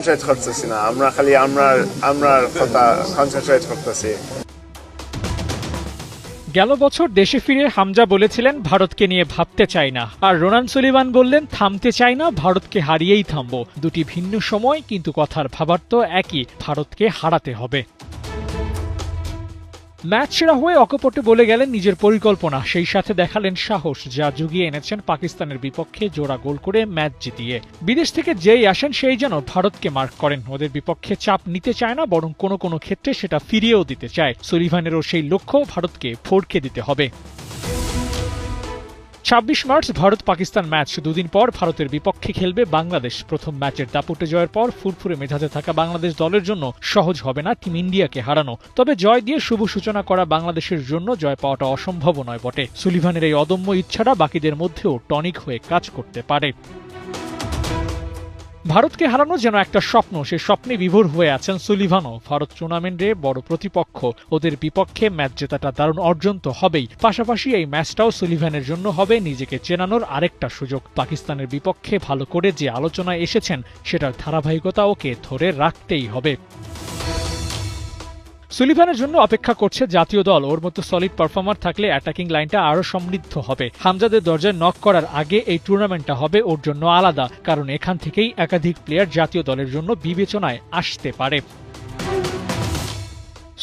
Concentrate করতেছি না, আমরা খালি আমরা কথা কনসেন্ট্রেট করতেছি। গেল বছর দেশে ফিরে হামজা বলেছিলেন ভারতকে নিয়ে ভাবতে চাই না, আর রোনান সুলিভান বললেন থামতে চাই না, ভারতকে হারিয়েই থামবো। দুটি ভিন্ন সময়, কিন্তু কথার ভাবার্থ একই, ভারতকে হারাতে হবে। ম্যাচ সেরা হয়ে অকপটে বলে গেলেন নিজের পরিকল্পনা, সেই সাথে দেখালেন সাহস, যা জুগিয়ে এনেছেন পাকিস্তানের বিপক্ষে জোড়া গোল করে ম্যাচ জিতিয়ে। বিদেশ থেকে যেই আসেন সেই যেন ভারতকে মার্ক করেন, ওদের বিপক্ষে চাপ নিতে চায় না, বরং কোনো কোনো ক্ষেত্রে সেটা ফিরিয়েও দিতে চায়। সুলিভানেরও সেই লক্ষ্য, ভারতকে ফড়কে দিতে হবে। ২৬ মার্চ ভারত পাকিস্তান ম্যাচ, দুদিন পর ভারতের বিপক্ষে খেলবে বাংলাদেশ। প্রথম ম্যাচের দাপুটে জয়ের পর ফুরফুরে মেজাজে থাকা বাংলাদেশ দলের জন্য সহজ হবে না টিম ইন্ডিয়াকে হারানো। তবে জয় দিয়ে শুভ সূচনা করা বাংলাদেশের জন্য জয় পাওয়াটা অসম্ভব নয় বটে। সুলিভানের এই অদম্য ইচ্ছাটা বাকিদের মধ্যেও টনিক হয়ে কাজ করতে পারে। ভারতকে হারানো যেন একটা স্বপ্ন, সে স্বপ্নে বিভোর হয়ে আছেন সুলিভানও। ভারত টুর্নামেন্টে বড় প্রতিপক্ষ, ওদের বিপক্ষে ম্যাচ জেতাটা দারুণ অর্জন তো হবেই, পাশাপাশি এই ম্যাচটাও সুলিভানের জন্য হবে নিজেকে চেনানোর আরেকটা সুযোগ। পাকিস্তানের বিপক্ষে ভালো করে যে আলোচনায় এসেছেন, সেটার ধারাবাহিকতা ওকে ধরে রাখতেই হবে। সুলিভানের জন্য অপেক্ষা করছে জাতীয় দল। ওর মতো সলিড পারফর্মার থাকলে অ্যাটাকিং লাইনটা আরো সমৃদ্ধ হবে। হামজাদের দরজায় নক করার আগে এই টুর্নামেন্টটা হবে ওর জন্য আলাদা, কারণ এখান থেকেই একাধিক প্লেয়ার জাতীয় দলের জন্য বিবেচনায় আসতে পারে।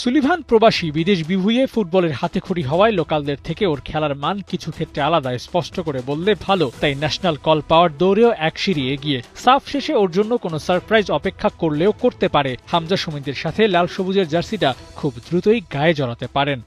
সুলিভান প্রবাসী, বিদেশ বিভুঁইয়ে ফুটবলের হাতেখড়ি হওয়ায় লোকালদের থেকে ওর খেলার মান কিছু ক্ষেত্রে আলাদা, স্পষ্ট করে বললে ভালো। তাই ন্যাশনাল কল পাওয়ার দৌড়েও এক সিঁড়ি এগিয়ে। সাফ শেষে ওর জন্য কোনো সারপ্রাইজ অপেক্ষা করলেও করতে পারে। হামজা সুমিতের সাথে লাল সবুজের জার্সিটা খুব দ্রুতই গায়ে জড়াতে পারেন।